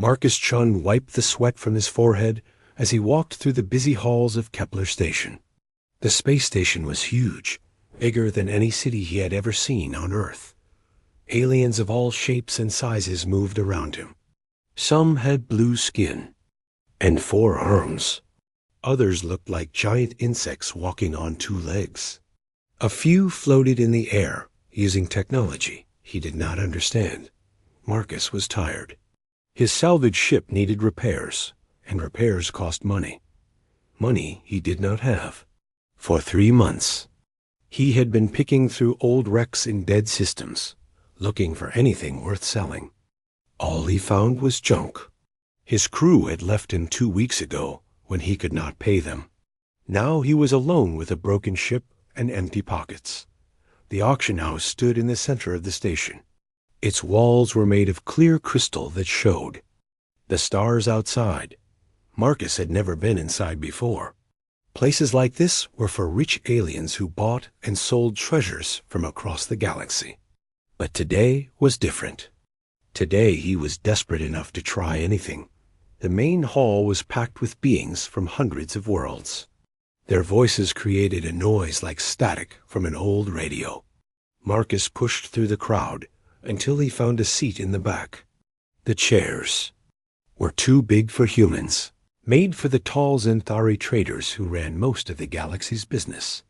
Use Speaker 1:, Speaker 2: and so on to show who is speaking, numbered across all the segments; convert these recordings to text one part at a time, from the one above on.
Speaker 1: Marcus Chun wiped the sweat from his forehead as he walked through the busy halls of Kepler Station. The space station was huge, bigger than any city he had ever seen on Earth. Aliens of all shapes and sizes moved around him. Some had blue skin and 4 arms. Others looked like giant insects walking on 2 legs. A few floated in the air, using technology he did not understand. Marcus was tired. His salvage ship needed repairs, and repairs cost money. Money he did not have. For 3 months, he had been picking through old wrecks in dead systems, looking for anything worth selling. All he found was junk. His crew had left him 2 weeks ago when he could not pay them. Now he was alone with a broken ship and empty pockets. The auction house stood in the center of the station. Its walls were made of clear crystal that showed. The stars outside. Marcus had never been inside before. Places like this were for rich aliens who bought and sold treasures from across the galaxy. But today was different. Today he was desperate enough to try anything. The main hall was packed with beings from hundreds of worlds. Their voices created a noise like static from an old radio. Marcus pushed through the crowd until he found a seat in the back. The chairs were too big for humans, made for the tall Zenthari traders who ran most of the galaxy's business.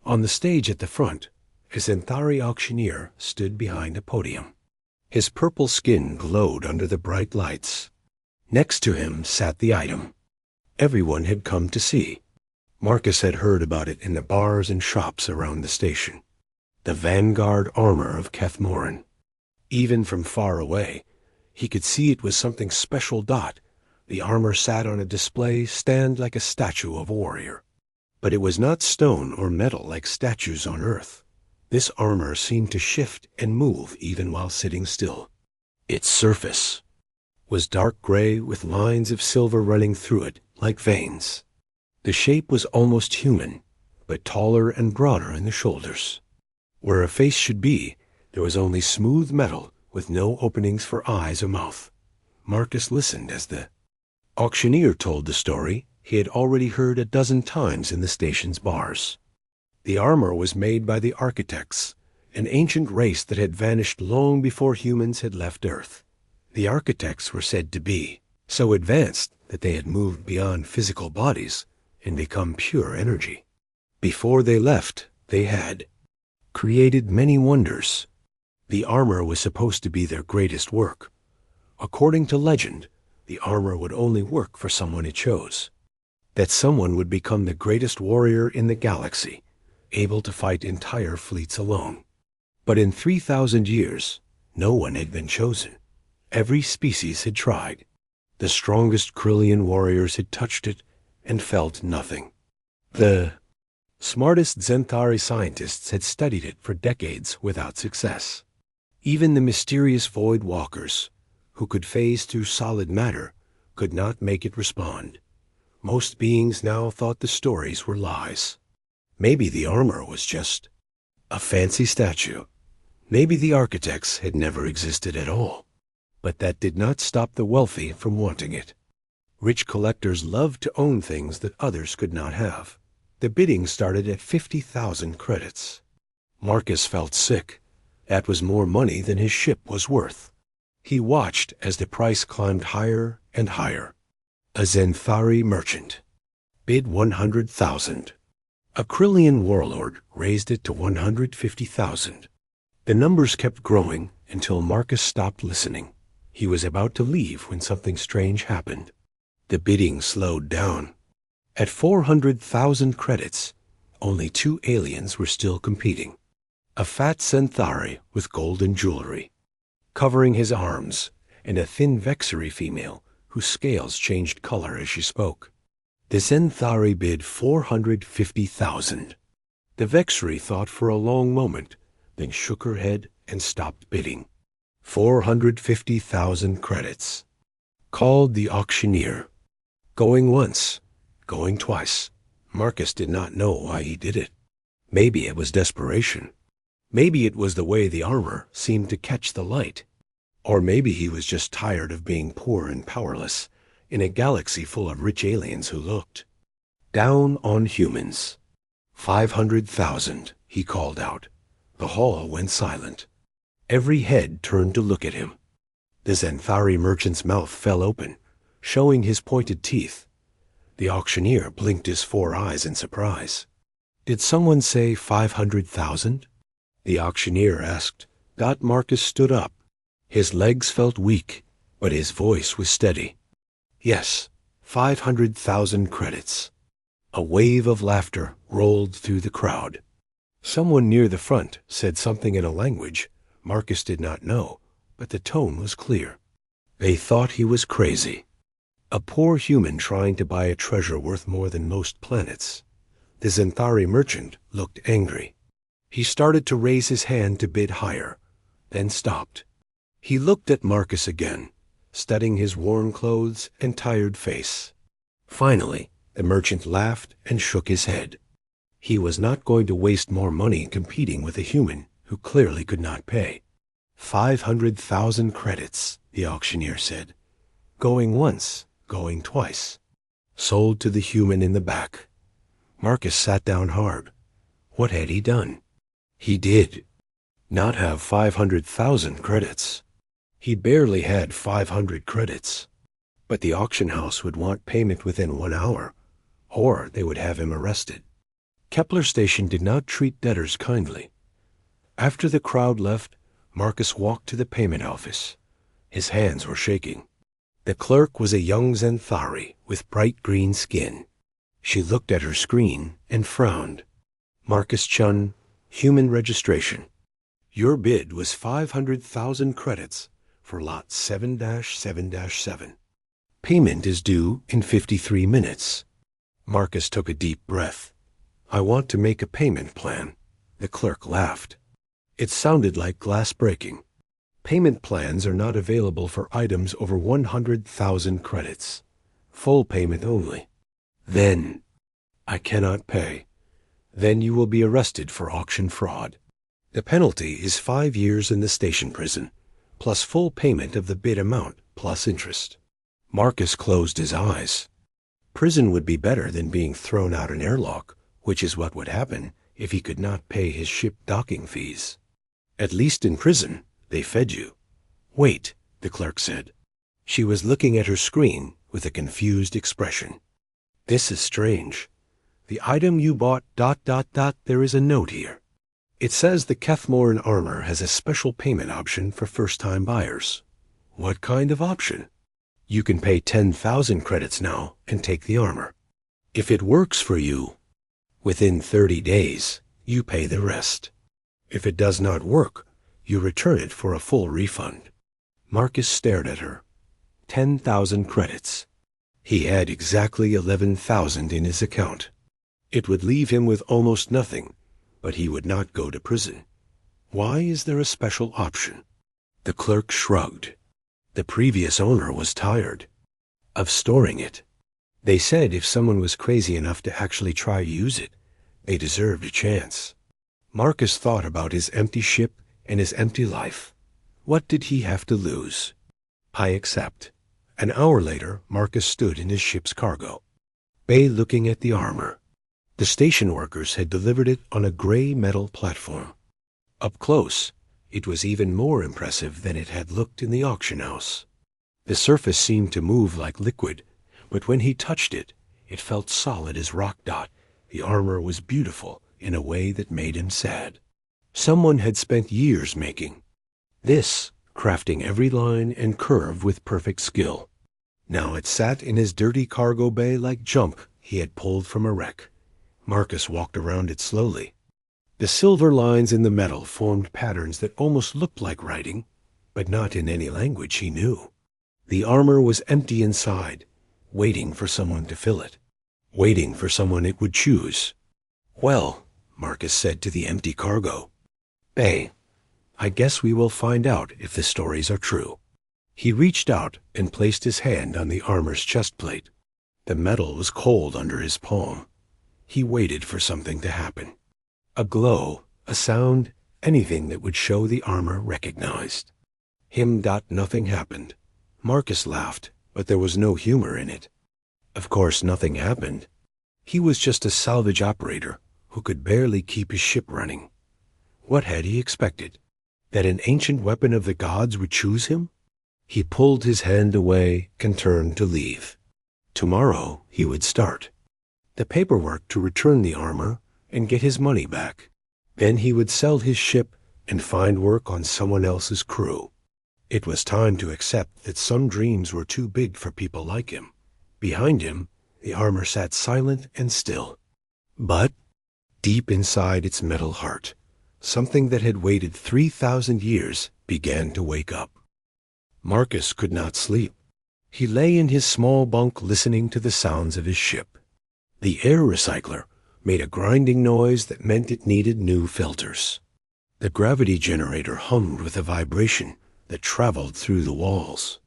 Speaker 1: On the stage at the front, a Zenthari auctioneer stood behind a podium. His purple skin glowed under the bright lights. Next to him sat the item everyone had come to see. Marcus had heard about it in the bars and shops around the station. The Vanguard armor of Kethmoran. Even from far away, he could see it was something special. The armor sat on a display stand like a statue of a warrior. But it was not stone or metal like statues on Earth. This armor seemed to shift and move even while sitting still. Its surface was dark gray with lines of silver running through it like veins. The shape was almost human, but taller and broader in the shoulders. Where a face should be, there was only smooth metal with no openings for eyes or mouth. Marcus listened as the auctioneer told the story he had already heard a dozen times in the station's bars. The armor was made by the architects, an ancient race that had vanished long before humans had left Earth. The architects were said to be so advanced that they had moved beyond physical bodies and become pure energy. Before they left, they had created many wonders. The armor was supposed to be their greatest work. According to legend, the armor would only work for someone it chose. That someone would become the greatest warrior in the galaxy, able to fight entire fleets alone. But in 3,000 years, no one had been chosen. Every species had tried. The strongest Krillian warriors had touched it and felt nothing. The smartest Zenthari scientists had studied it for decades without success. Even the mysterious Void Walkers, who could phase through solid matter, could not make it respond. Most beings now thought the stories were lies. Maybe the armor was just a fancy statue. Maybe the architects had never existed at all. But that did not stop the wealthy from wanting it. Rich collectors loved to own things that others could not have. The bidding started at 50,000 credits. Marcus felt sick. That was more money than his ship was worth. He watched as the price climbed higher and higher. A Zenthari merchant bid 100,000. A Krillian warlord raised it to 150,000. The numbers kept growing until Marcus stopped listening. He was about to leave when something strange happened. The bidding slowed down. At 400,000 credits, only 2 aliens were still competing. A fat Zenthari with golden jewelry covering his arms, and a thin Vexari female whose scales changed color as she spoke. The Zenthari bid 450,000. The Vexari thought for a long moment, then shook her head and stopped bidding. 450,000 credits. Called the auctioneer. Going once, going twice. Marcus did not know why he did it. Maybe it was desperation. Maybe it was the way the armor seemed to catch the light. Or maybe he was just tired of being poor and powerless in a galaxy full of rich aliens who looked down on humans. 500,000, he called out. The hall went silent. Every head turned to look at him. The Xanthari merchant's mouth fell open, showing his pointed teeth. The auctioneer blinked his 4 eyes in surprise. Did someone say 500,000? The auctioneer asked. Marcus stood up. His legs felt weak, but his voice was steady. Yes, 500,000 credits. A wave of laughter rolled through the crowd. Someone near the front said something in a language Marcus did not know, but the tone was clear. They thought he was crazy. A poor human trying to buy a treasure worth more than most planets. The Xanthari merchant looked angry. He started to raise his hand to bid higher, then stopped. He looked at Marcus again, studying his worn clothes and tired face. Finally, the merchant laughed and shook his head. He was not going to waste more money competing with a human who clearly could not pay. 500,000 credits, the auctioneer said. Going once, going twice. Sold to the human in the back. Marcus sat down hard. What had he done? He did not have 500,000 credits. He barely had 500 credits. But the auction house would want payment within 1 hour, or they would have him arrested. Kepler Station did not treat debtors kindly. After the crowd left, Marcus walked to the payment office. His hands were shaking. The clerk was a young Xanthari with bright green skin. She looked at her screen and frowned. Marcus Chun, human registration. Your bid was 500,000 credits for lot 7-7-7. Payment is due in 53 minutes. Marcus took a deep breath. I want to make a payment plan. The clerk laughed. It sounded like glass breaking. Payment plans are not available for items over 100,000 credits. Full payment only. Then, I cannot pay. Then you will be arrested for auction fraud. The penalty is 5 years in the station prison, plus full payment of the bid amount, plus interest. Marcus closed his eyes. Prison would be better than being thrown out an airlock, which is what would happen if he could not pay his ship docking fees. At least in prison, they fed you. Wait, the clerk said. She was looking at her screen with a confused expression. This is strange. The item you bought ... there is a note here. It says the Kethmoran armor has a special payment option for first-time buyers. What kind of option? You can pay 10,000 credits now and take the armor. If it works for you, within 30 days, you pay the rest. If it does not work, you return it for a full refund. Marcus stared at her. 10,000 credits. He had exactly 11,000 in his account. It would leave him with almost nothing, but he would not go to prison. Why is there a special option? The clerk shrugged. The previous owner was tired of storing it. They said if someone was crazy enough to actually try to use it, they deserved a chance. Marcus thought about his empty ship and his empty life. What did he have to lose? I accept. An hour later, Marcus stood in his ship's cargo bay looking at the armor. The station workers had delivered it on a gray metal platform. Up close, it was even more impressive than it had looked in the auction house. The surface seemed to move like liquid, but when he touched it, it felt solid as rock. The armor was beautiful in a way that made him sad. Someone had spent years making this, crafting every line and curve with perfect skill. Now it sat in his dirty cargo bay like junk he had pulled from a wreck. Marcus walked around it slowly. The silver lines in the metal formed patterns that almost looked like writing, but not in any language he knew. The armor was empty inside, waiting for someone to fill it, waiting for someone it would choose. Well, Marcus said to the empty cargo, Bay, I guess we will find out if the stories are true. He reached out and placed his hand on the armor's chest plate. The metal was cold under his palm. He waited for something to happen. A glow, a sound, anything that would show the armor recognized. Nothing happened. Marcus laughed, but there was no humor in it. Of course, nothing happened. He was just a salvage operator who could barely keep his ship running. What had he expected? That an ancient weapon of the gods would choose him? He pulled his hand away and turned to leave. Tomorrow he would start the paperwork to return the armor and get his money back. Then he would sell his ship and find work on someone else's crew. It was time to accept that some dreams were too big for people like him. Behind him, the armor sat silent and still. But, deep inside its metal heart, something that had waited 3,000 years began to wake up. Marcus could not sleep. He lay in his small bunk listening to the sounds of his ship. The air recycler made a grinding noise that meant it needed new filters. The gravity generator hummed with a vibration that traveled through the walls.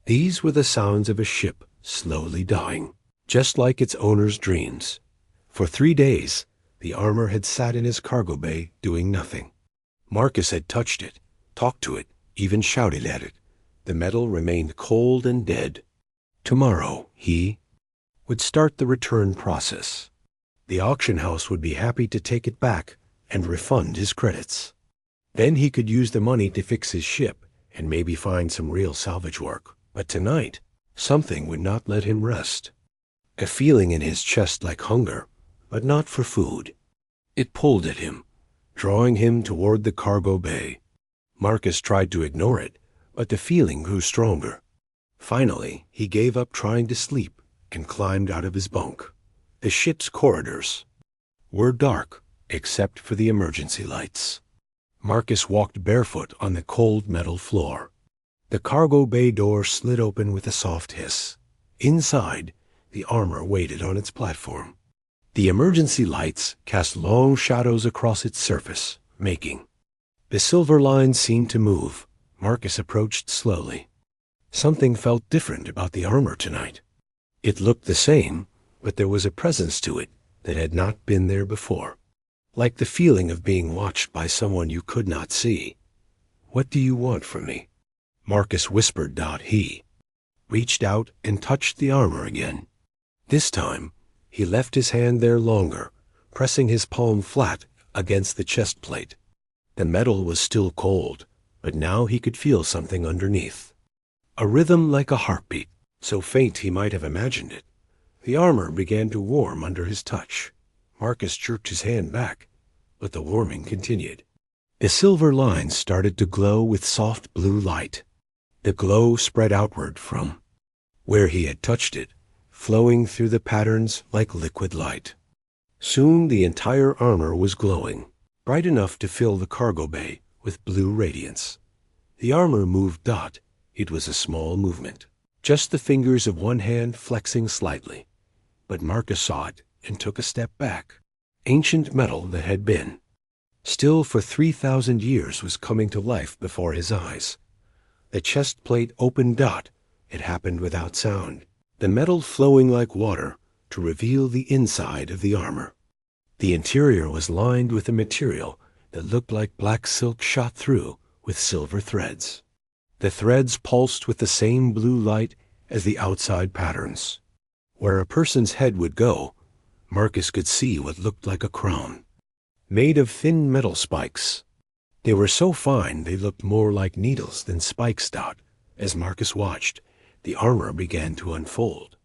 Speaker 1: These were the sounds of a ship slowly dying, just like its owner's dreams. For 3 days, the armor had sat in his cargo bay doing nothing. Marcus had touched it, talked to it, even shouted at it. The metal remained cold and dead. Tomorrow, he would start the return process. The auction house would be happy to take it back and refund his credits. Then he could use the money to fix his ship and maybe find some real salvage work. But tonight, something would not let him rest. A feeling in his chest like hunger, but not for food. It pulled at him, drawing him toward the cargo bay. Marcus tried to ignore it, but the feeling grew stronger. Finally, he gave up trying to sleep and climbed out of his bunk. The ship's corridors were dark, except for the emergency lights. Marcus walked barefoot on the cold metal floor. The cargo bay door slid open with a soft hiss. Inside, the armor waited on its platform. The emergency lights cast long shadows across its surface, making. The silver lines seemed to move. Marcus approached slowly. Something felt different about the armor tonight. It looked the same, but there was a presence to it that had not been there before. Like the feeling of being watched by someone you could not see. "What do you want from me?" Marcus whispered. He reached out and touched the armor again. This time, he left his hand there longer, pressing his palm flat against the chest plate. The metal was still cold, but now he could feel something underneath. A rhythm like a heartbeat, so faint he might have imagined it. The armor began to warm under his touch. Marcus jerked his hand back, but the warming continued. The silver lines started to glow with soft blue light. The glow spread outward from where he had touched it, flowing through the patterns like liquid light. Soon the entire armor was glowing, bright enough to fill the cargo bay with blue radiance. The armor moved. It was a small movement, just the fingers of one hand flexing slightly. But Marcus saw it and took a step back. Ancient metal that had been still for 3,000 years was coming to life before his eyes. The chest plate opened. It happened without sound, the metal flowing like water to reveal the inside of the armor. The interior was lined with a material that looked like black silk shot through with silver threads. The threads pulsed with the same blue light as the outside patterns. Where a person's head would go, Marcus could see what looked like a crown, made of thin metal spikes. They were so fine they looked more like needles than spikes. As Marcus watched, the armor began to unfold.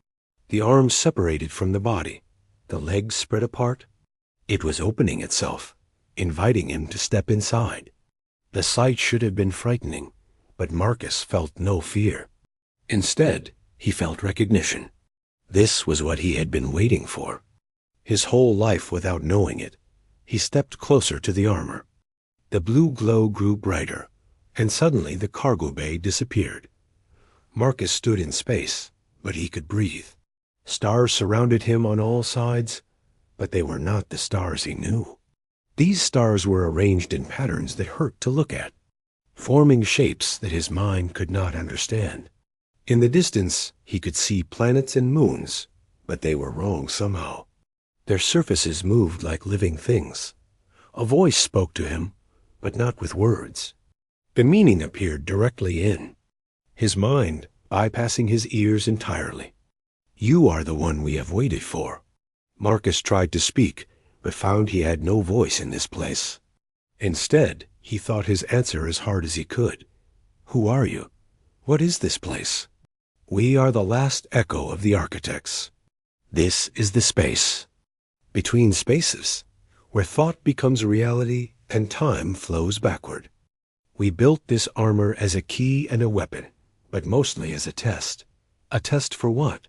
Speaker 1: The arms separated from the body, the legs spread apart. It was opening itself, inviting him to step inside. The sight should have been frightening, but Marcus felt no fear. Instead, he felt recognition. This was what he had been waiting for. His whole life without knowing it, he stepped closer to the armor. The blue glow grew brighter, and suddenly the cargo bay disappeared. Marcus stood in space, but he could breathe. Stars surrounded him on all sides, but they were not the stars he knew. These stars were arranged in patterns that hurt to look at, forming shapes that his mind could not understand. In the distance, he could see planets and moons, but they were wrong somehow. Their surfaces moved like living things. A voice spoke to him, but not with words. The meaning appeared directly in his mind, bypassing his ears entirely. You are the one we have waited for. Marcus tried to speak, but found he had no voice in this place. Instead, he thought his answer as hard as he could. Who are you? What is this place? We are the last echo of the architects. This is the space between spaces, where thought becomes reality and time flows backward. We built this armor as a key and a weapon, but mostly as a test. A test for what?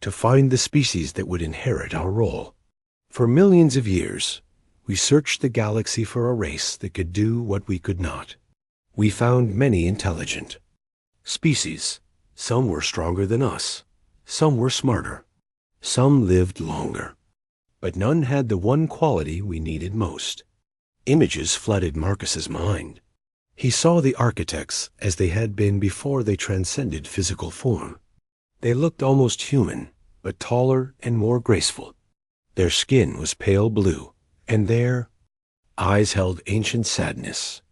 Speaker 1: To find the species that would inherit our role. For millions of years, we searched the galaxy for a race that could do what we could not. We found many intelligent species. Some were stronger than us. Some were smarter. Some lived longer. But none had the one quality we needed most. Images flooded Marcus's mind. He saw the architects as they had been before they transcended physical form. They looked almost human, but taller and more graceful. Their skin was pale blue, and their eyes held ancient sadness.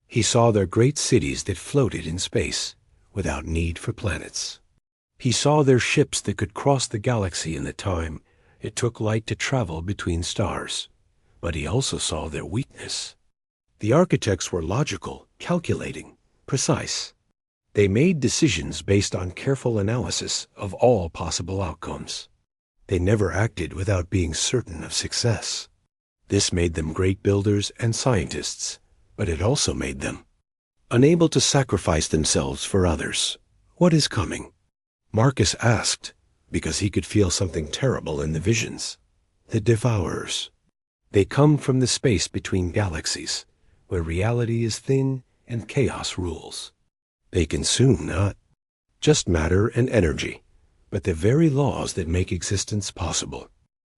Speaker 1: He saw their great cities that floated in space, without need for planets. He saw their ships that could cross the galaxy in the time it took light to travel between stars. But he also saw their weakness. The architects were logical, calculating, precise. They made decisions based on careful analysis of all possible outcomes. They never acted without being certain of success. This made them great builders and scientists, but it also made them unable to sacrifice themselves for others. What is coming? Marcus asked, because he could feel something terrible in the visions. The Devourers. They come from the space between galaxies, where reality is thin and chaos rules. They consume not just matter and energy, but the very laws that make existence possible.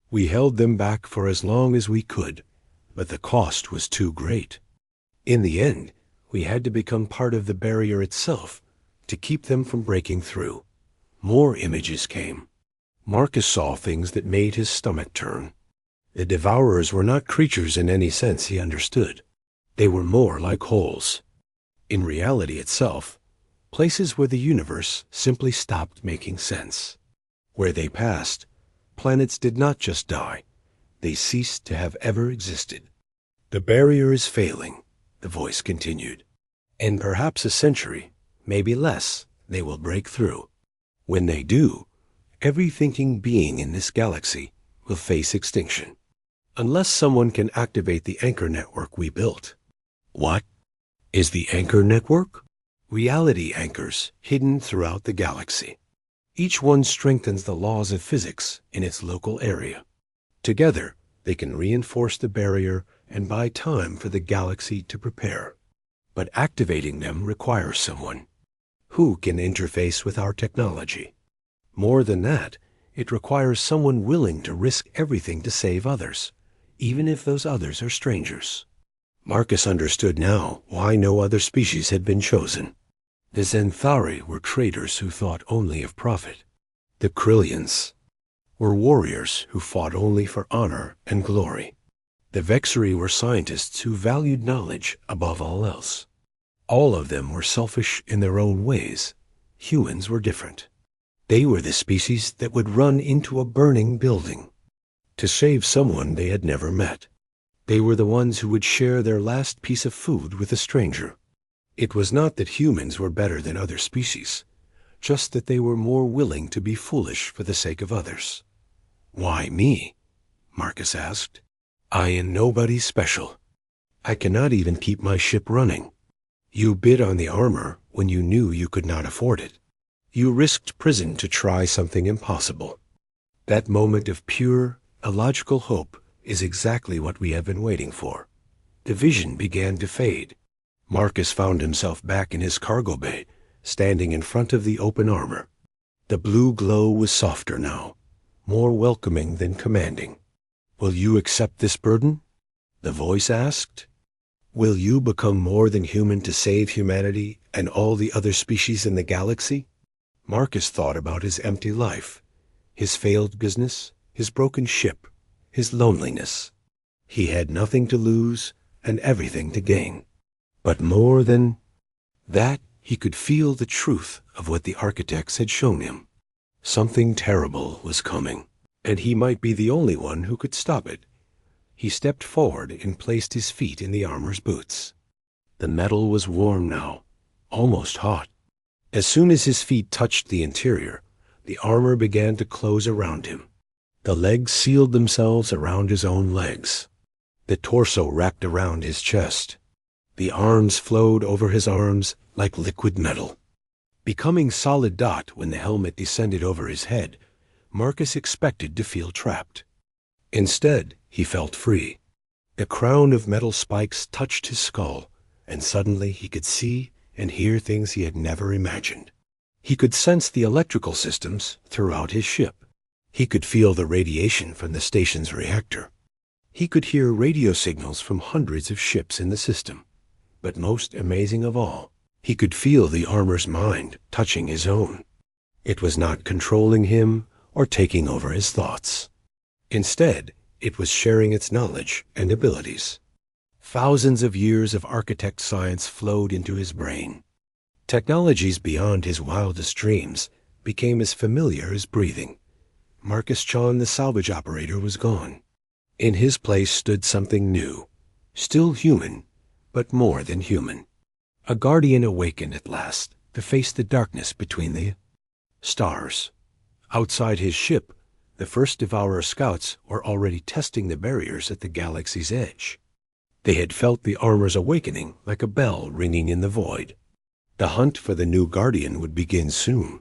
Speaker 1: We held them back for as long as we could, but the cost was too great. In the end, we had to become part of the barrier itself to keep them from breaking through. More images came. Marcus saw things that made his stomach turn. The Devourers were not creatures in any sense he understood. They were more like holes. In reality itself, places where the universe simply stopped making sense. Where they passed, planets did not just die, they ceased to have ever existed. The barrier is failing, the voice continued. In perhaps a century, maybe less, they will break through. When they do, every thinking being in this galaxy will face extinction, unless someone can activate the anchor network we built. What is the anchor network? Reality anchors hidden throughout the galaxy. Each one strengthens the laws of physics in its local area. Together, they can reinforce the barrier and buy time for the galaxy to prepare. But activating them requires someone who can interface with our technology. More than that, it requires someone willing to risk everything to save others, even if those others are strangers. Marcus understood now why no other species had been chosen. The Xanthari were traders who thought only of profit. The Krillians were warriors who fought only for honor and glory. The Vexari were scientists who valued knowledge above all else. All of them were selfish in their own ways. Humans were different. They were the species that would run into a burning building to save someone they had never met. They were the ones who would share their last piece of food with a stranger. It was not that humans were better than other species, just that they were more willing to be foolish for the sake of others. Why me? Marcus asked. I am nobody special. I cannot even keep my ship running. You bid on the armor when you knew you could not afford it. You risked prison to try something impossible. That moment of pure, illogical hope is exactly what we have been waiting for. The vision began to fade. Marcus found himself back in his cargo bay, standing in front of the open armor. The blue glow was softer now, more welcoming than commanding. Will you accept this burden? The voice asked. Will you become more than human to save humanity and all the other species in the galaxy? Marcus thought about his empty life, his failed business, his broken ship, his loneliness. He had nothing to lose and everything to gain. But more than That he could feel the truth of what the architects had shown him. Something terrible was coming, and he might be the only one who could stop it. He stepped forward and placed his feet in the armor's boots. The metal was warm now, almost hot. As soon as his feet touched the interior, the armor began to close around him. The legs sealed themselves around his own legs. The torso wrapped around his chest. The arms flowed over his arms like liquid metal. Becoming solid dot when the helmet descended over his head, Marcus expected to feel trapped. Instead, he felt free. A crown of metal spikes touched his skull, and suddenly he could see and hear things he had never imagined. He could sense the electrical systems throughout his ship. He could feel the radiation from the station's reactor. He could hear radio signals from hundreds of ships in the system. But most amazing of all, he could feel the armor's mind touching his own. It was not controlling him or taking over his thoughts. Instead, it was sharing its knowledge and abilities. Thousands of years of architect science flowed into his brain. Technologies beyond his wildest dreams became as familiar as breathing. Marcus Chon, the salvage operator, was gone. In his place stood something new, still human, but more than human. A guardian awakened at last to face the darkness between the stars. Outside his ship, the first Devourer scouts were already testing the barriers at the galaxy's edge. They had felt the armor's awakening like a bell ringing in the void. The hunt for the new guardian would begin soon,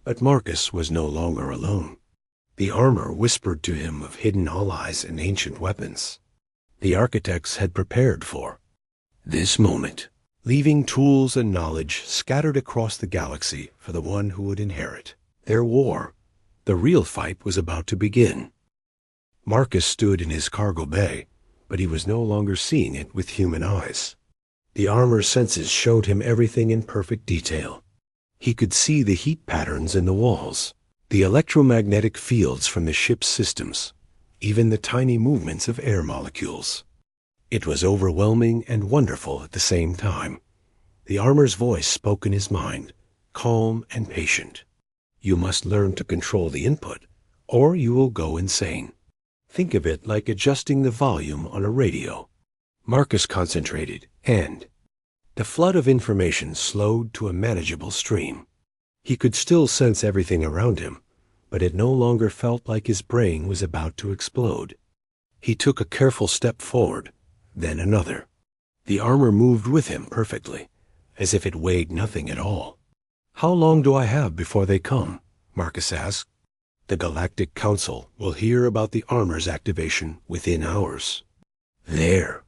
Speaker 1: but Marcus was no longer alone. The armor whispered to him of hidden allies and ancient weapons. The architects had prepared for this moment, leaving tools and knowledge scattered across the galaxy for the one who would inherit their war. The real fight was about to begin. Marcus stood in his cargo bay, but he was no longer seeing it with human eyes. The armor's senses showed him everything in perfect detail. He could see the heat patterns in the walls, the electromagnetic fields from the ship's systems, even the tiny movements of air molecules. It was overwhelming and wonderful at the same time. The armor's voice spoke in his mind, calm and patient. You must learn to control the input, or you will go insane. Think of it like adjusting the volume on a radio. Marcus concentrated, and the flood of information slowed to a manageable stream. He could still sense everything around him, but it no longer felt like his brain was about to explode. He took a careful step forward, then another. The armor moved with him perfectly, as if it weighed nothing at all. How long do I have before they come? Marcus asked. The Galactic Council will hear about the armor's activation within hours. There.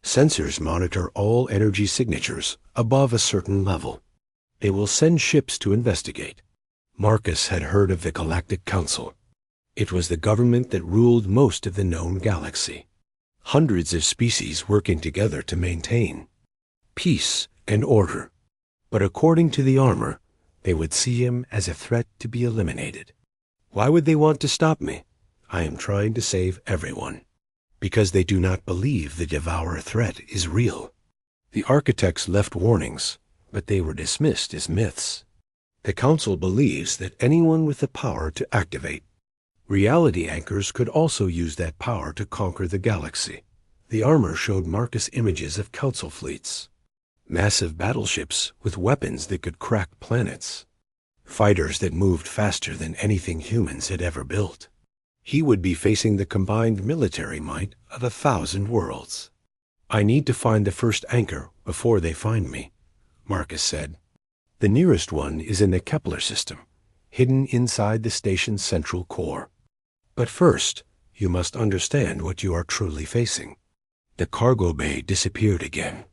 Speaker 1: Sensors monitor all energy signatures above a certain level. They will send ships to investigate. Marcus had heard of the Galactic Council. It was the government that ruled most of the known galaxy. Hundreds of species working together to maintain peace and order. But according to the armor, they would see him as a threat to be eliminated. Why would they want to stop me? I am trying to save everyone. Because they do not believe the Devourer threat is real. The architects left warnings, but they were dismissed as myths. The Council believes that anyone with the power to activate reality anchors could also use that power to conquer the galaxy. The armor showed Marcus images of Council fleets. Massive battleships with weapons that could crack planets. Fighters that moved faster than anything humans had ever built. He would be facing the combined military might of 1,000 worlds. I need to find the first anchor before they find me, Marcus said. The nearest one is in the Kepler system, hidden inside the station's central core. But first, you must understand what you are truly facing. The cargo bay disappeared again.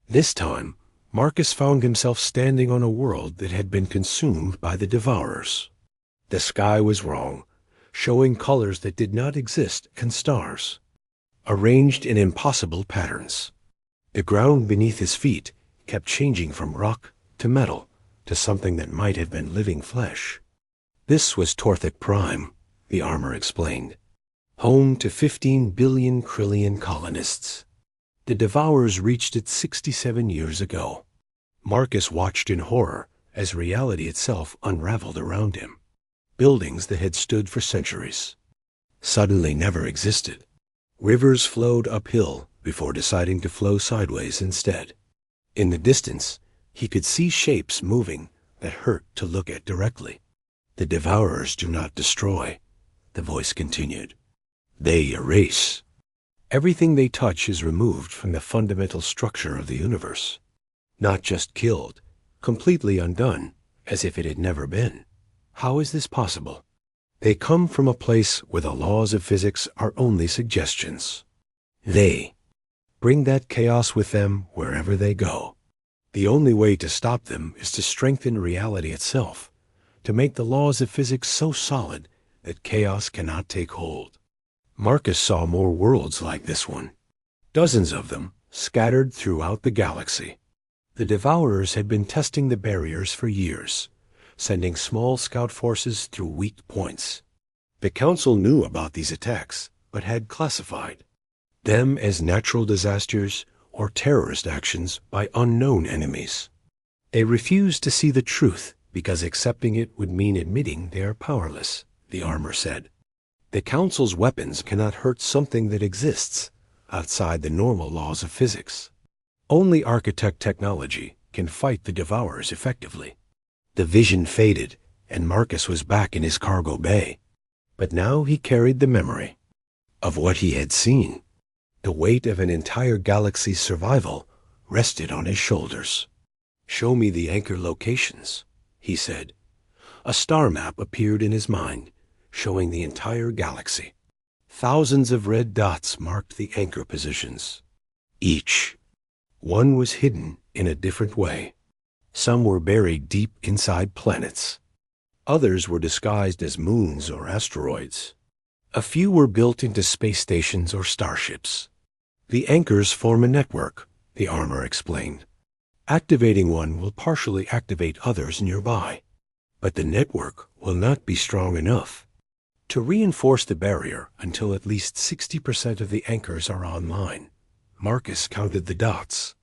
Speaker 1: This time, Marcus found himself standing on a world that had been consumed by the Devourers. The sky was wrong, showing colors that did not exist and stars, arranged in impossible patterns. The ground beneath his feet kept changing from rock to metal to something that might have been living flesh. This was Torthic Prime, the armor explained, home to 15 billion Krillian colonists. The Devourers reached it 67 years ago. Marcus watched in horror as reality itself unraveled around him. Buildings that had stood for centuries suddenly never existed. Rivers flowed uphill before deciding to flow sideways instead. In the distance, he could see shapes moving that hurt to look at directly. The Devourers do not destroy, the voice continued. They erase. Everything they touch is removed from the fundamental structure of the universe. Not just killed, completely undone, as if it had never been. How is this possible? They come from a place where the laws of physics are only suggestions. They bring that chaos with them wherever they go. The only way to stop them is to strengthen reality itself, to make the laws of physics so solid that chaos cannot take hold. Marcus saw more worlds like this one, dozens of them scattered throughout the galaxy. The Devourers had been testing the barriers for years, sending small scout forces through weak points. The Council knew about these attacks, but had classified them as natural disasters or terrorist actions by unknown enemies. They refused to see the truth because accepting it would mean admitting they are powerless, the armor said. The Council's weapons cannot hurt something that exists outside the normal laws of physics. Only architect technology can fight the Devourers effectively. The vision faded, and Marcus was back in his cargo bay. But now he carried the memory of what he had seen. The weight of an entire galaxy's survival rested on his shoulders. "Show me the anchor locations," he said. A star map appeared in his mind, showing the entire galaxy. Thousands of red dots marked the anchor positions. Each one was hidden in a different way. Some were buried deep inside planets. Others were disguised as moons or asteroids. A few were built into space stations or starships. The anchors form a network, the armor explained. Activating one will partially activate others nearby, but the network will not be strong enough to reinforce the barrier until at least 60% of the anchors are online. Marcus counted the dots.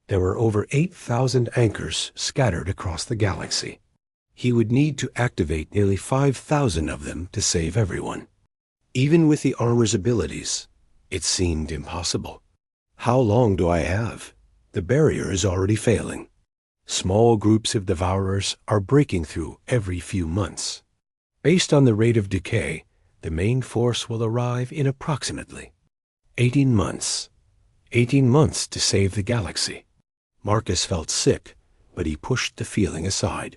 Speaker 1: There were over 8,000 anchors scattered across the galaxy. He would need to activate nearly 5,000 of them to save everyone. Even with the armor's abilities, it seemed impossible. How long do I have? The barrier is already failing. Small groups of Devourers are breaking through every few months. Based on the rate of decay, the main force will arrive in approximately 18 months. 18 months to save the galaxy. Marcus felt sick, but he pushed the feeling aside.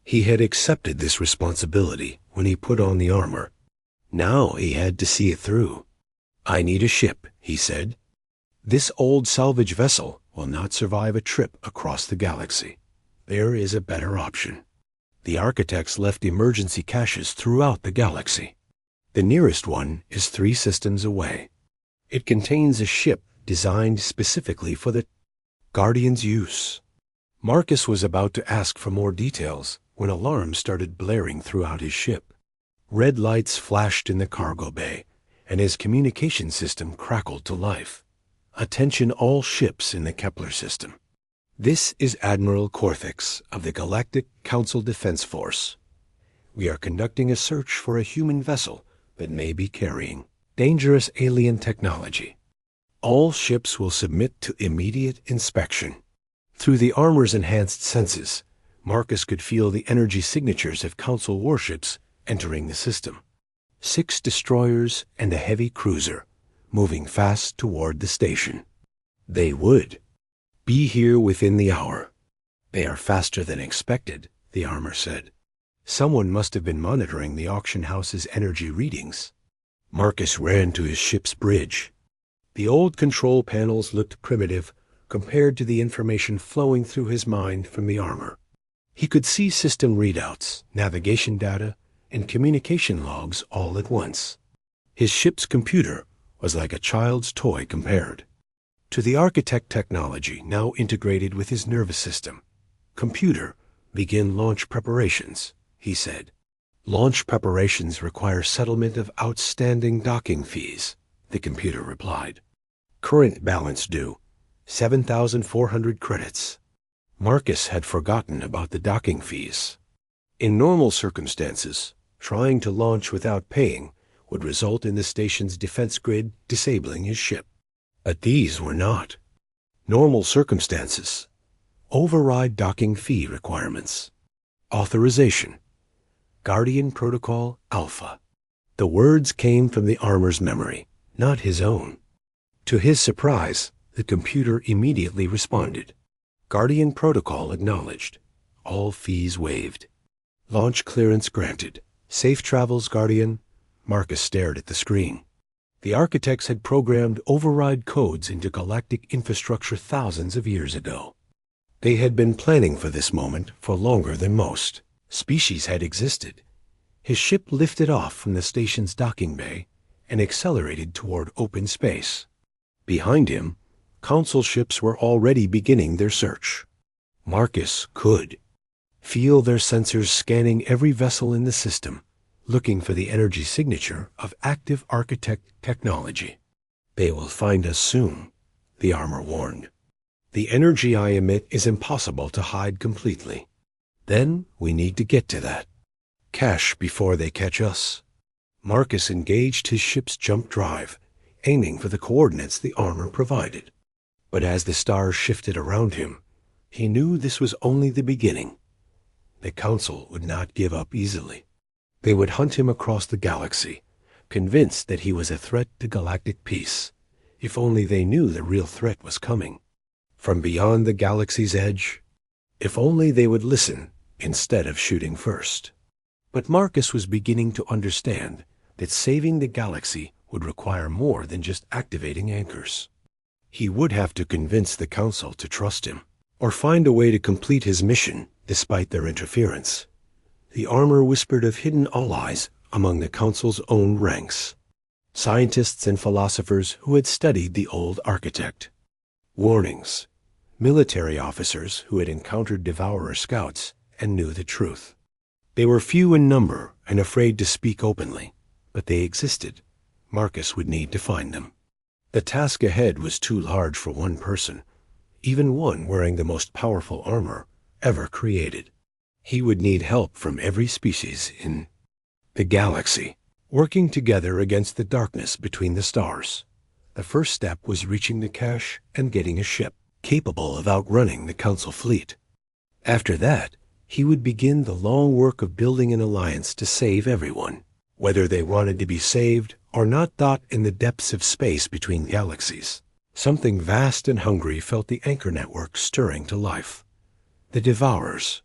Speaker 1: He had accepted this responsibility when he put on the armor. Now he had to see it through. "I need a ship," he said. "This old salvage vessel will not survive a trip across the galaxy. There is a better option." The architects left emergency caches throughout the galaxy. The nearest one is 3 systems away. It contains a ship designed specifically for the Guardian's use. Marcus was about to ask for more details when alarms started blaring throughout his ship. Red lights flashed in the cargo bay, and his communication system crackled to life. "Attention all ships in the Kepler system. This is Admiral Corthix of the Galactic Council Defense Force. We are conducting a search for a human vessel that may be carrying dangerous alien technology. All ships will submit to immediate inspection." Through the armor's enhanced senses, Marcus could feel the energy signatures of Council warships entering the system. 6 destroyers and a heavy cruiser, moving fast toward the station. They would be here within the hour. "They are faster than expected," the armor said. Someone must have been monitoring the auction house's energy readings. Marcus ran to his ship's bridge. The old control panels looked primitive compared to the information flowing through his mind from the armor. He could see system readouts, navigation data, and communication logs all at once. His ship's computer was like a child's toy compared to the architect technology now integrated with his nervous system. "Computer, begin launch preparations," he said. "Launch preparations require settlement of outstanding docking fees," the computer replied. "Current balance due, 7,400 credits." Marcus had forgotten about the docking fees. In normal circumstances, trying to launch without paying would result in the station's defense grid disabling his ship. But these were not normal circumstances. Override docking fee requirements. Authorization. Guardian Protocol Alpha. The words came from the armor's memory, not his own. To his surprise, the computer immediately responded. Guardian Protocol acknowledged. All fees waived. Launch clearance granted. Safe travels, Guardian. Marcus stared at the screen. The architects had programmed override codes into galactic infrastructure thousands of years ago. They had been planning for this moment for longer than most. Species had existed. His ship lifted off from the station's docking bay and accelerated toward open space. Behind him, Council ships were already beginning their search. Marcus could feel their sensors scanning every vessel in the system, looking for the energy signature of active architect technology. They will find us soon, the armor warned. The energy I emit is impossible to hide completely. Then we need to get to that cache before they catch us. Marcus engaged his ship's jump drive, aiming for the coordinates the armor provided. But as the stars shifted around him, he knew this was only the beginning. The Council would not give up easily. They would hunt him across the galaxy, convinced that he was a threat to galactic peace, if only they knew the real threat was coming. From beyond the galaxy's edge, if only they would listen instead of shooting first. But Marcus was beginning to understand that saving the galaxy would require more than just activating anchors. He would have to convince the Council to trust him, or find a way to complete his mission despite their interference. The armor whispered of hidden allies among the Council's own ranks, scientists and philosophers who had studied the old architect. Warnings. Military officers who had encountered Devourer scouts and knew the truth. They were few in number and afraid to speak openly, but they existed. Marcus would need to find them. The task ahead was too large for one person, even one wearing the most powerful armor ever created. He would need help from every species in the galaxy, working together against the darkness between the stars. The first step was reaching the cache and getting a ship capable of outrunning the Council fleet. After that, he would begin the long work of building an alliance to save everyone, whether they wanted to be saved or not. In the depths of space between galaxies, something vast and hungry felt the anchor network stirring to life. The Devourers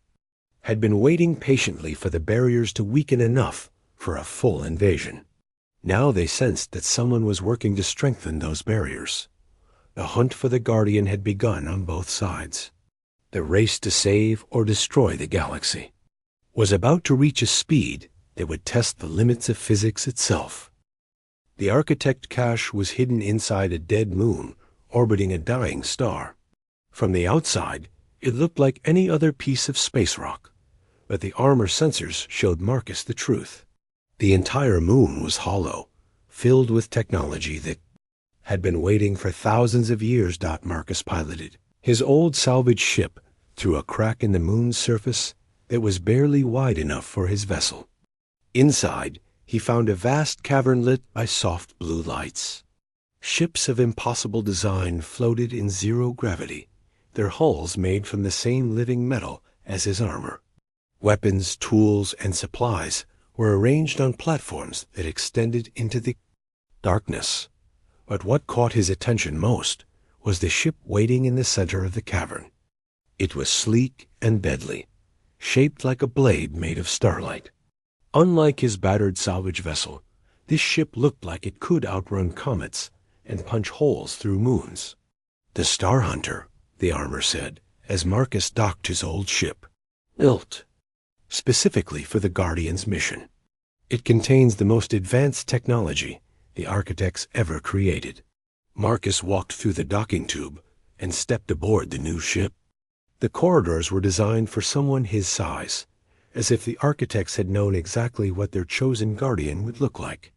Speaker 1: had been waiting patiently for the barriers to weaken enough for a full invasion. Now they sensed that someone was working to strengthen those barriers. The hunt for the Guardian had begun on both sides. The race to save or destroy the galaxy was about to reach a speed that would test the limits of physics itself. The architect cache was hidden inside a dead moon orbiting a dying star. From the outside, it looked like any other piece of space rock, but the armor sensors showed Marcus the truth. The entire moon was hollow, filled with technology that had been waiting for thousands of years. Marcus piloted his old salvage ship through a crack in the moon's surface that was barely wide enough for his vessel. Inside, he found a vast cavern lit by soft blue lights. Ships of impossible design floated in zero gravity, their hulls made from the same living metal as his armor. Weapons, tools, and supplies were arranged on platforms that extended into the darkness. But what caught his attention most was the ship waiting in the center of the cavern. It was sleek and deadly, shaped like a blade made of starlight. Unlike his battered salvage vessel, this ship looked like it could outrun comets and punch holes through moons. The Star Hunter, the armor said, as Marcus docked his old ship. Built specifically for the Guardian's mission. It contains the most advanced technology the architects ever created. Marcus walked through the docking tube and stepped aboard the new ship. The corridors were designed for someone his size, as if the architects had known exactly what their chosen Guardian would look like.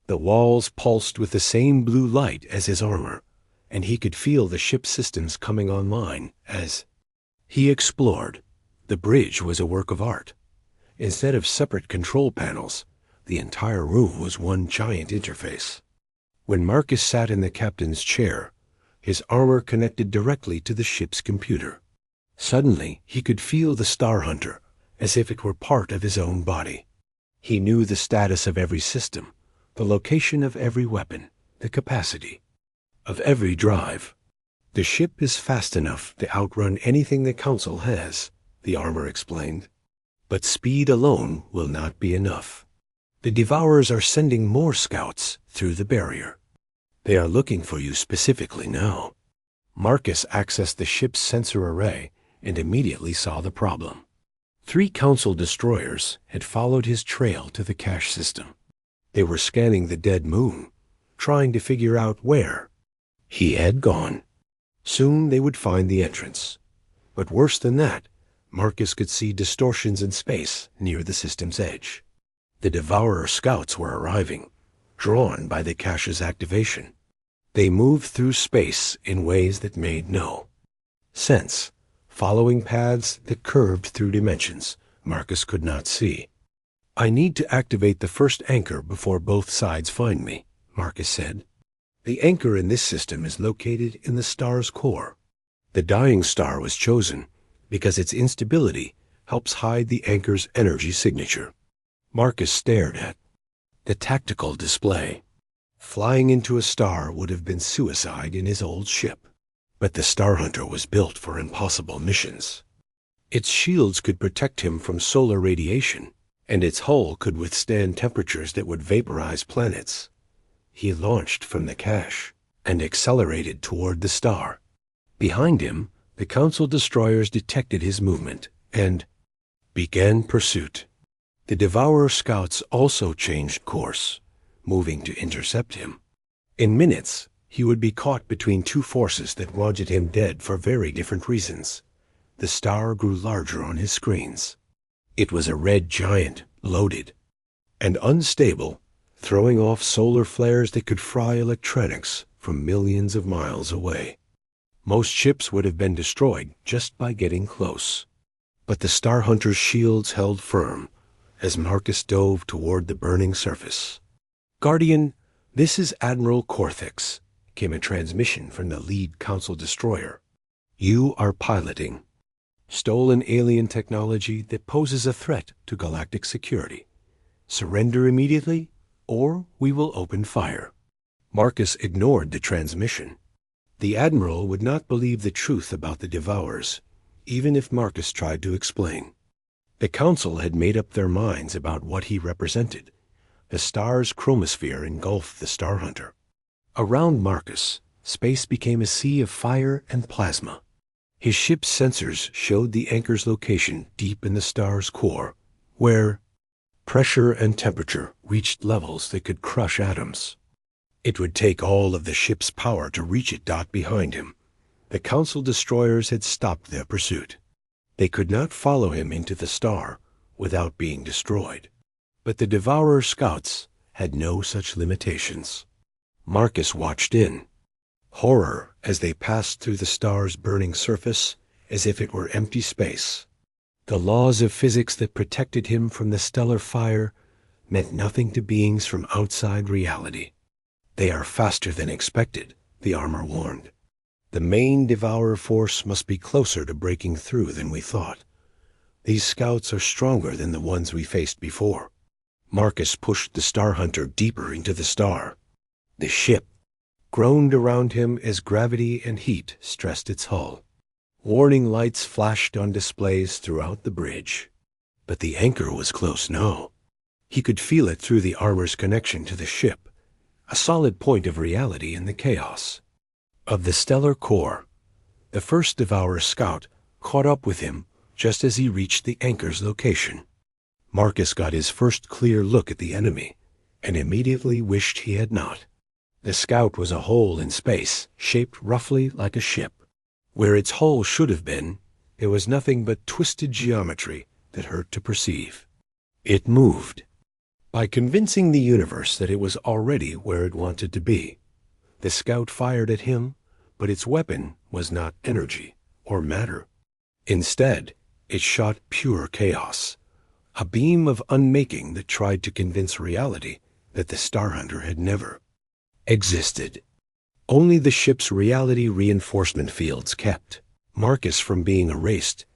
Speaker 1: The walls pulsed with the same blue light as his armor, and he could feel the ship's systems coming online as He explored. The bridge was a work of art. Instead of separate control panels, the entire room was one giant interface. When Marcus sat in the captain's chair, his armor connected directly to the ship's computer. Suddenly, he could feel the Star Hunter, as if it were part of his own body. He knew the status of every system, the location of every weapon, the capacity of every drive. The ship is fast enough to outrun anything the Council has, the armor explained. But speed alone will not be enough. The Devourers are sending more scouts through the barrier. They are looking for you specifically now. Marcus accessed the ship's sensor array and immediately saw the problem. 3 Council destroyers had followed his trail to the cache system. They were scanning the dead moon, trying to figure out where he had gone. Soon they would find the entrance. But worse than that, Marcus could see distortions in space near the system's edge. The Devourer scouts were arriving, drawn by the cache's activation. They moved through space in ways that made no sense, following paths that curved through dimensions Marcus could not see. "I need to activate the first anchor before both sides find me," Marcus said. "The anchor in this system is located in the star's core. The dying star was chosen because its instability helps hide the anchor's energy signature." Marcus stared at the tactical display. Flying into a star would have been suicide in his old ship. But the Star Hunter was built for impossible missions. Its shields could protect him from solar radiation, and its hull could withstand temperatures that would vaporize planets. He launched from the cache and accelerated toward the star. Behind him, the Council destroyers detected his movement and began pursuit. The Devourer scouts also changed course, moving to intercept him. In minutes, he would be caught between 2 forces that wanted him dead for very different reasons. The star grew larger on his screens. It was a red giant, loaded and unstable, throwing off solar flares that could fry electronics from millions of miles away. Most ships would have been destroyed just by getting close. But the Star Hunter's shields held firm as Marcus dove toward the burning surface. "Guardian, this is Admiral Cortex," came a transmission from the lead Council destroyer. "You are piloting stolen alien technology that poses a threat to galactic security. Surrender immediately, or we will open fire." Marcus ignored the transmission. The Admiral would not believe the truth about the Devourers, even if Marcus tried to explain. The Council had made up their minds about what he represented. The star's chromosphere engulfed the Star Hunter. Around Marcus, space became a sea of fire and plasma. His ship's sensors showed the anchor's location deep in the star's core, where pressure and temperature reached levels that could crush atoms. It would take all of the ship's power to reach it. Behind him, the Council destroyers had stopped their pursuit. They could not follow him into the star without being destroyed. But the Devourer scouts had no such limitations. Marcus watched in horror as they passed through the star's burning surface as if it were empty space. The laws of physics that protected him from the stellar fire meant nothing to beings from outside reality. "They are faster than expected," the armor warned. "The main Devourer force must be closer to breaking through than we thought. These scouts are stronger than the ones we faced before." Marcus pushed the Star Hunter deeper into the star. The ship groaned around him as gravity and heat stressed its hull. Warning lights flashed on displays throughout the bridge. But the anchor was close now. He could feel it through the armor's connection to the ship, a solid point of reality in the chaos of the stellar core. The first Devourer scout caught up with him just as he reached the anchor's location. Marcus got his first clear look at the enemy, and immediately wished he had not. The scout was a hole in space, shaped roughly like a ship. Where its hull should have been, there was nothing but twisted geometry that hurt to perceive. It moved. By convincing the universe that it was already where it wanted to be, the scout fired at him, but its weapon was not energy or matter. Instead, it shot pure chaos, a beam of unmaking that tried to convince reality that the Star Hunter had never existed. Only the ship's reality reinforcement fields kept Marcus from being erased.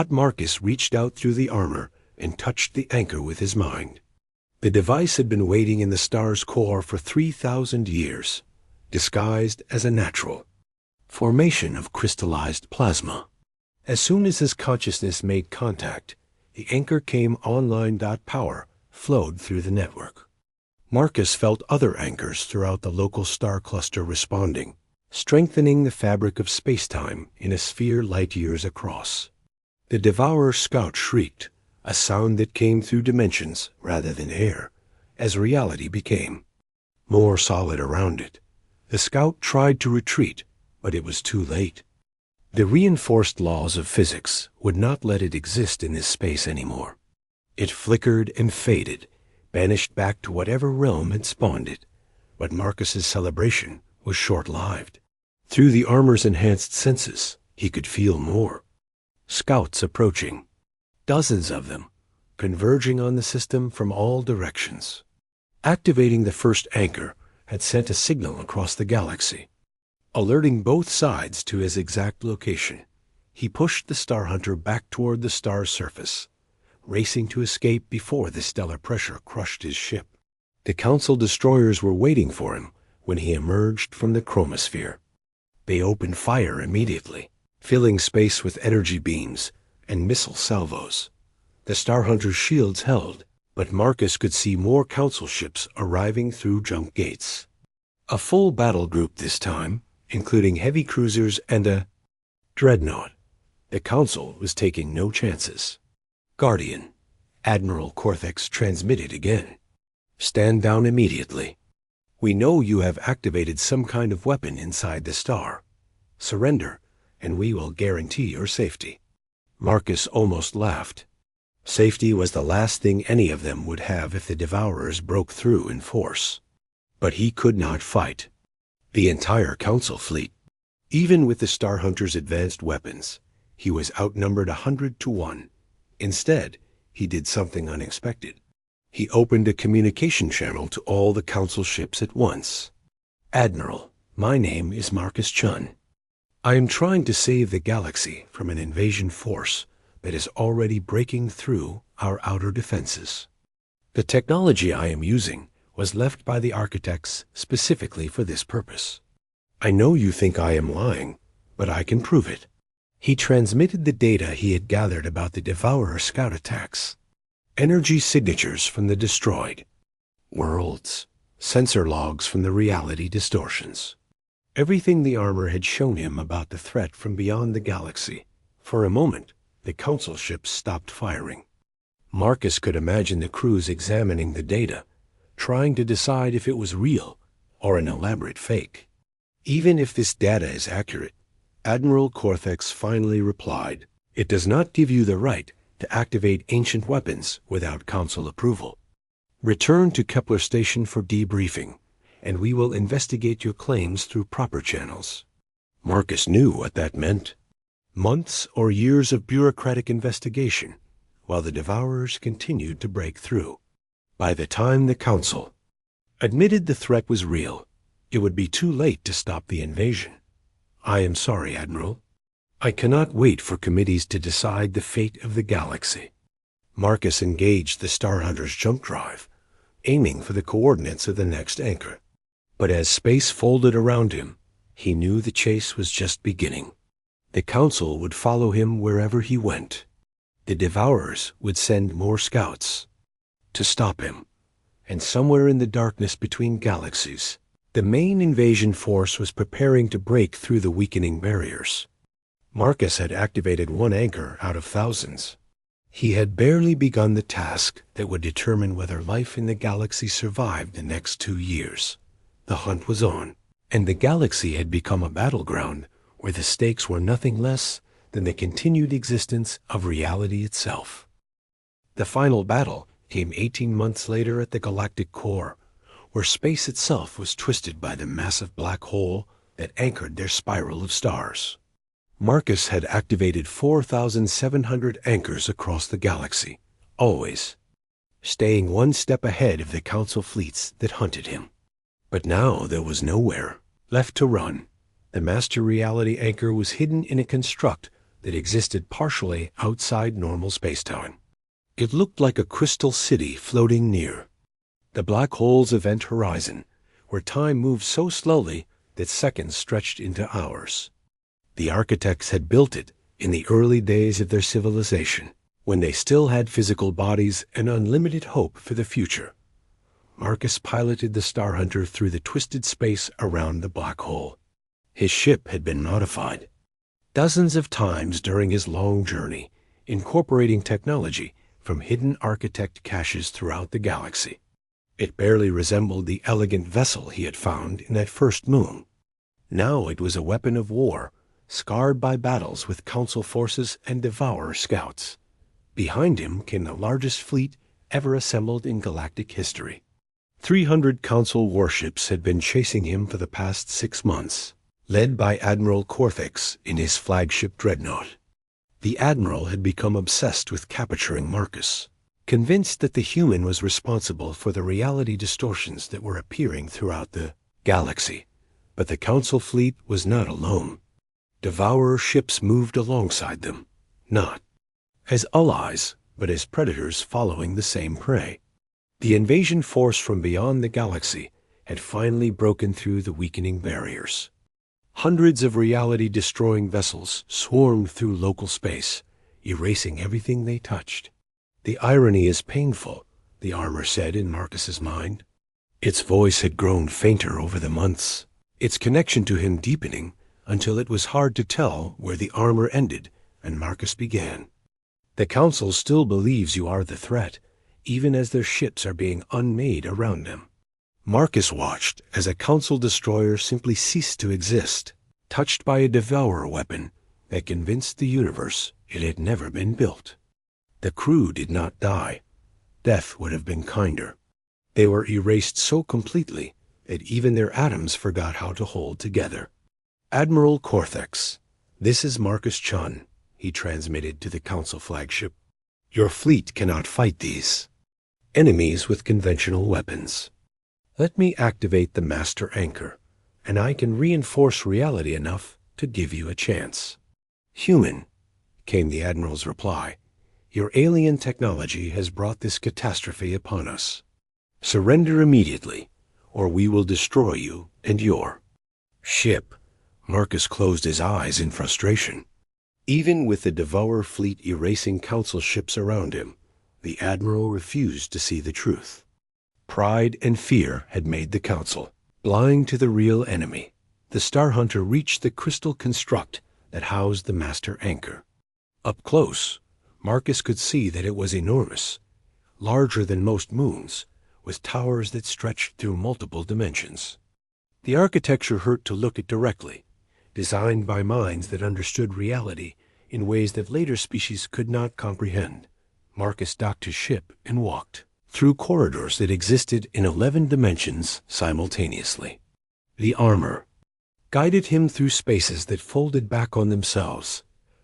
Speaker 1: Marcus reached out through the armor and touched the anchor with his mind. The device had been waiting in the star's core for 3,000 years, disguised as a natural formation of crystallized plasma. As soon as his consciousness made contact, the anchor came online. Power flowed through the network. Marcus felt other anchors throughout the local star cluster responding, strengthening the fabric of space-time in a sphere light years across. The Devourer scout shrieked, a sound that came through dimensions rather than air, as reality became more solid around it. The scout tried to retreat, but it was too late. The reinforced laws of physics would not let it exist in this space anymore. It flickered and faded, banished back to whatever realm had spawned it. But Marcus's celebration was short-lived. Through the armor's enhanced senses, he could feel more. Scouts approaching. Dozens of them, converging on the system from all directions. Activating the first anchor had sent a signal across the galaxy, alerting both sides to his exact location. He pushed the Star Hunter back toward the star's surface, racing to escape before the stellar pressure crushed his ship. The Council destroyers were waiting for him when he emerged from the chromosphere. They opened fire immediately, filling space with energy beams and missile salvos. The Star Hunter's shields held, but Marcus could see more Council ships arriving through jump gates. A full battle group this time, including heavy cruisers and a dreadnought. The Council was taking no chances. Guardian, Admiral Cortex transmitted again. Stand down immediately. We know you have activated some kind of weapon inside the star. Surrender, and we will guarantee your safety. Marcus almost laughed. Safety was the last thing any of them would have if the Devourers broke through in force. But he could not fight the entire Council fleet. Even with the Star Hunter's advanced weapons, he was outnumbered 100 to 1. Instead, he did something unexpected. He opened a communication channel to all the Council ships at once. Admiral, my name is Marcus Chun. I am trying to save the galaxy from an invasion force that is already breaking through our outer defenses. The technology I am using was left by the architects specifically for this purpose. I know you think I am lying, but I can prove it. He transmitted the data he had gathered about the Devourer scout attacks. Energy signatures from the destroyed worlds, sensor logs from the reality distortions. Everything the armor had shown him about the threat from beyond the galaxy. For a moment, the Council ships stopped firing. Marcus could imagine the crews examining the data, trying to decide if it was real or an elaborate fake. Even if this data is accurate, Admiral Cortex finally replied, "It does not give you the right to activate ancient weapons without Council approval. Return to Kepler Station for debriefing, and we will investigate your claims through proper channels." Marcus knew what that meant. Months or years of bureaucratic investigation, while the Devourers continued to break through. By the time the Council admitted the threat was real, it would be too late to stop the invasion. I am sorry, Admiral. I cannot wait for committees to decide the fate of the galaxy. Marcus engaged the Star Hunter's jump drive, aiming for the coordinates of the next anchor. But as space folded around him, he knew the chase was just beginning. The Council would follow him wherever he went. The Devourers would send more scouts to stop him. And somewhere in the darkness between galaxies, the main invasion force was preparing to break through the weakening barriers. Marcus had activated one anchor out of thousands. He had barely begun the task that would determine whether life in the galaxy survived the next 2 years. The hunt was on, and the galaxy had become a battleground where the stakes were nothing less than the continued existence of reality itself. The final battle came 18 months later at the galactic core, where space itself was twisted by the massive black hole that anchored their spiral of stars. Marcus had activated 4,700 anchors across the galaxy, always staying one step ahead of the Council fleets that hunted him. But now there was nowhere left to run. The Master Reality Anchor was hidden in a construct that existed partially outside normal spacetime. It looked like a crystal city floating near the black hole's event horizon, where time moved so slowly that seconds stretched into hours. The architects had built it in the early days of their civilization, when they still had physical bodies and unlimited hope for the future. Marcus piloted the Star Hunter through the twisted space around the black hole. His ship had been modified dozens of times during his long journey, incorporating technology from hidden architect caches throughout the galaxy. It barely resembled the elegant vessel he had found in that first moon. Now it was a weapon of war, scarred by battles with Council forces and Devourer scouts. Behind him came the largest fleet ever assembled in galactic history. 300 Council warships had been chasing him for the past 6 months, led by Admiral Cortex in his flagship dreadnought. The Admiral had become obsessed with capturing Marcus, convinced that the human was responsible for the reality distortions that were appearing throughout the galaxy. But the Council fleet was not alone. Devourer ships moved alongside them, not as allies, but as predators following the same prey. The invasion force from beyond the galaxy had finally broken through the weakening barriers. Hundreds of reality-destroying vessels swarmed through local space, erasing everything they touched. The irony is painful, the armor said in Marcus's mind. Its voice had grown fainter over the months, its connection to him deepening until it was hard to tell where the armor ended and Marcus began. The Council still believes you are the threat, even as their ships are being unmade around them. Marcus watched as a Council destroyer simply ceased to exist, touched by a Devourer weapon that convinced the universe it had never been built. The crew did not die. Death would have been kinder. They were erased so completely that even their atoms forgot how to hold together. Admiral Cortex, this is Marcus Chun, he transmitted to the Council flagship. Your fleet cannot fight these enemies with conventional weapons. Let me activate the Master Anchor, and I can reinforce reality enough to give you a chance. Human, came the Admiral's reply, your alien technology has brought this catastrophe upon us. Surrender immediately, or we will destroy you and your ship. Marcus closed his eyes in frustration. Even with the Devourer fleet erasing Council ships around him, the Admiral refused to see the truth. Pride and fear had made the Council blind to the real enemy. The Star Hunter reached the crystal construct that housed the Master Anchor. Up close, Marcus could see that it was enormous, larger than most moons, with towers that stretched through multiple dimensions. The architecture hurt to look at directly, designed by minds that understood reality in ways that later species could not comprehend. Marcus docked his ship and walked through corridors that existed in 11 dimensions simultaneously. The armor guided him through spaces that folded back on themselves,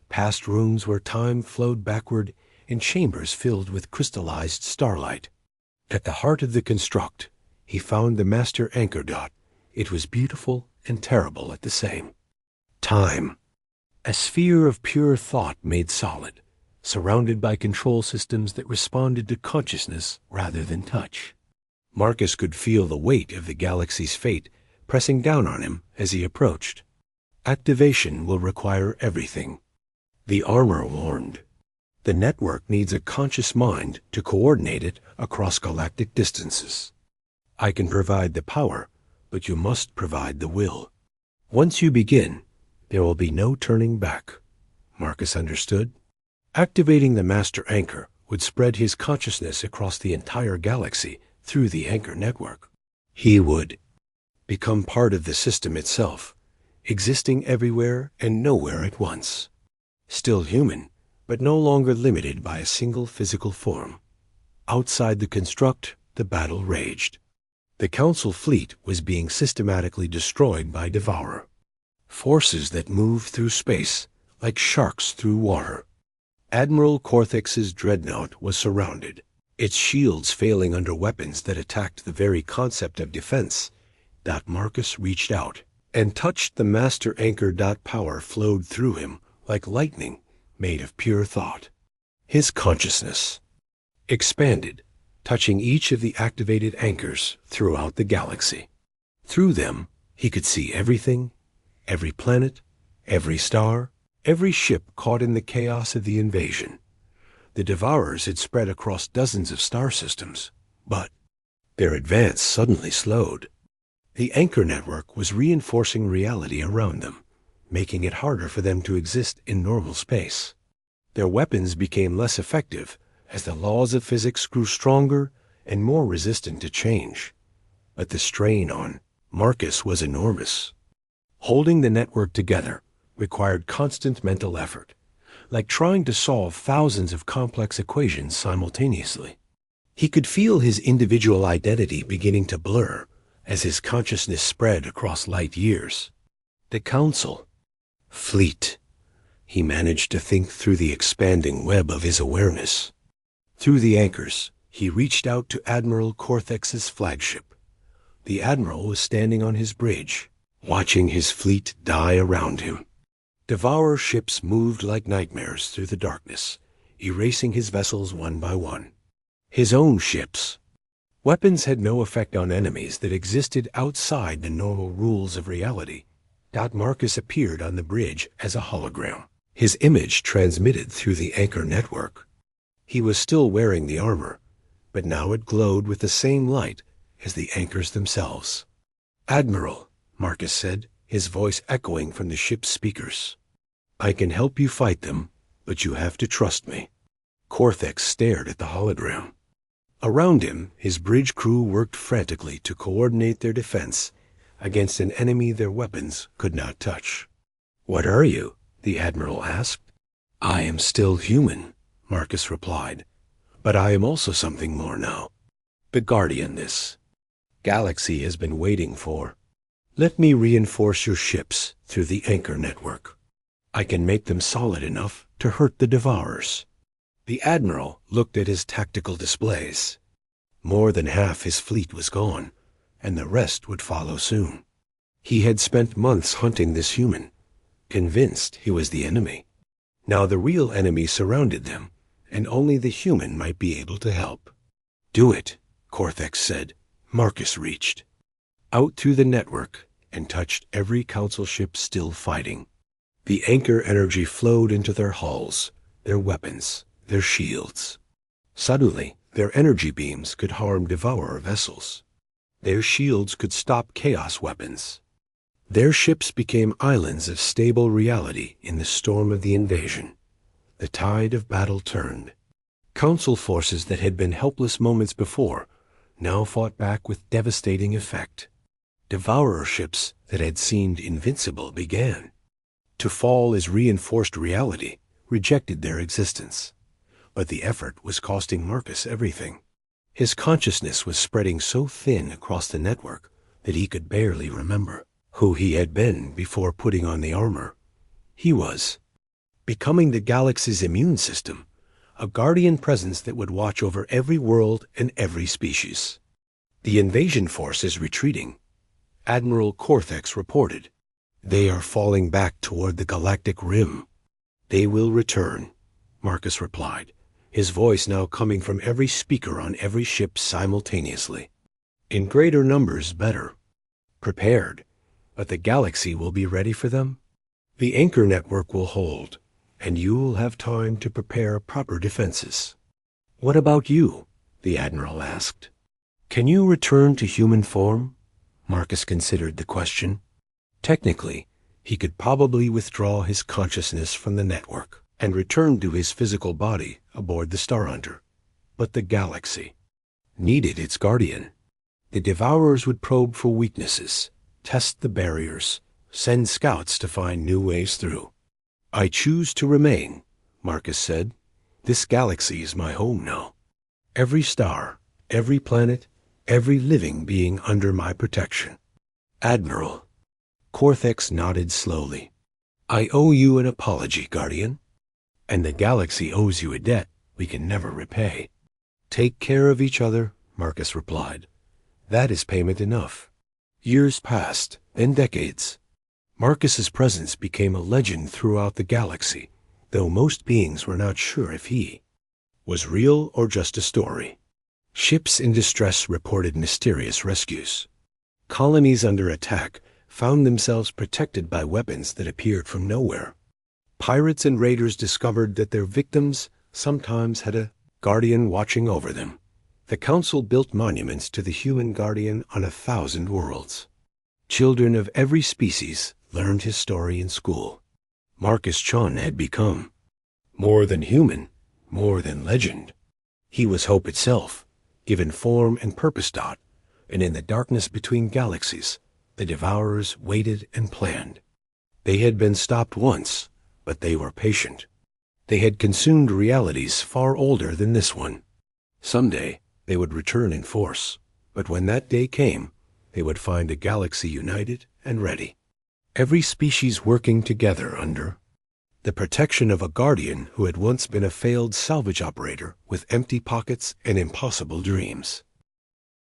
Speaker 1: past rooms where time flowed backward in chambers filled with crystallized starlight. At the heart of the construct, he found the Master Anchor dot. It was beautiful and terrible at the same time. A sphere of pure thought made solid, surrounded by control systems that responded to consciousness rather than touch. Marcus could feel the weight of the galaxy's fate pressing down on him as he approached. Activation will require everything, the armor warned. The network needs a conscious mind to coordinate it across galactic distances. I can provide the power, but you must provide the will. Once you begin, there will be no turning back. Marcus understood. Activating the Master Anchor would spread his consciousness across the entire galaxy through the Anchor network. He would become part of the system itself, existing everywhere and nowhere at once. Still human, but no longer limited by a single physical form. Outside the construct, the battle raged. The Council fleet was being systematically destroyed by Devourer. Forces that moved through space, like sharks through water. Admiral Corthex's dreadnought was surrounded, its shields failing under weapons that attacked the very concept of defense. Marcus reached out and touched the master anchor. Power flowed through him like lightning made of pure thought. His consciousness expanded, touching each of the activated anchors throughout the galaxy. Through them, he could see everything, every planet, every star, every ship caught in the chaos of the invasion. The Devourers had spread across dozens of star systems, but their advance suddenly slowed. The anchor network was reinforcing reality around them, making it harder for them to exist in normal space. Their weapons became less effective as the laws of physics grew stronger and more resistant to change. But the strain on Marcus was enormous. Holding the network together required constant mental effort, like trying to solve thousands of complex equations simultaneously. He could feel his individual identity beginning to blur as his consciousness spread across light years. The Council. Fleet. He managed to think through the expanding web of his awareness. Through the anchors, he reached out to Admiral Corthex's flagship. The Admiral was standing on his bridge, watching his fleet die around him. Devourer ships moved like nightmares through the darkness, erasing his vessels one by one. His own ships. Weapons had no effect on enemies that existed outside the normal rules of reality. Marcus appeared on the bridge as a hologram, his image transmitted through the anchor network. He was still wearing the armor, but now it glowed with the same light as the anchors themselves. "Admiral," Marcus said, his voice echoing from the ship's speakers. "I can help you fight them, but you have to trust me." Corthex stared at the hologram. Around him, his bridge crew worked frantically to coordinate their defense against an enemy their weapons could not touch. "What are you?" the Admiral asked. "I am still human," Marcus replied, "but I am also something more now. The Guardian this galaxy has been waiting for. Let me reinforce your ships through the anchor network. I can make them solid enough to hurt the Devourers." The Admiral looked at his tactical displays. More than half his fleet was gone, and the rest would follow soon. He had spent months hunting this human, convinced he was the enemy. Now the real enemy surrounded them, and only the human might be able to help. "Do it," Corthex said. Marcus reached out through the network and touched every council ship still fighting. The anchor energy flowed into their hulls, their weapons, their shields. Suddenly, their energy beams could harm Devourer vessels. Their shields could stop chaos weapons. Their ships became islands of stable reality in the storm of the invasion. The tide of battle turned. Council forces that had been helpless moments before now fought back with devastating effect. Devourer ships that had seemed invincible began to fall as reinforced reality rejected their existence. But the effort was costing Marcus everything. His consciousness was spreading so thin across the network that he could barely remember who he had been before putting on the armor. He was becoming the galaxy's immune system, a guardian presence that would watch over every world and every species. "The invasion force is retreating," Admiral Corthex reported. "They are falling back toward the galactic rim." "They will return," Marcus replied, his voice now coming from every speaker on every ship simultaneously. "In greater numbers, better. Prepared, but the galaxy will be ready for them. The anchor network will hold, and you will have time to prepare proper defenses." "What about you?" the Admiral asked. "Can you return to human form?" Marcus considered the question. Technically, he could probably withdraw his consciousness from the network and return to his physical body aboard the Star Hunter. But the galaxy needed its guardian. The Devourers would probe for weaknesses, test the barriers, send scouts to find new ways through. "I choose to remain," Marcus said. "This galaxy is my home now. Every star, every planet, every living being under my protection." "Admiral." Corthex nodded slowly. I owe you an apology, Guardian, and the galaxy owes you a debt we can never repay. Take care of each other, Marcus replied. That is payment enough. Years passed, and decades. Marcus's presence became a legend throughout the galaxy, though most beings were not sure if he was real or just a story. Ships in distress reported mysterious rescues. Colonies under attack found themselves protected by weapons that appeared from nowhere. Pirates and raiders discovered that their victims sometimes had a guardian watching over them. The Council built monuments to the human guardian on 1,000 worlds. Children of every species learned his story in school. Marcus Chun had become more than human, more than legend. He was hope itself, given form and purpose. And in the darkness between galaxies, the Devourers waited and planned. They had been stopped once, but they were patient. They had consumed realities far older than this one. Someday, they would return in force, but when that day came, they would find a galaxy united and ready. Every species working together under the protection of a guardian who had once been a failed salvage operator with empty pockets and impossible dreams.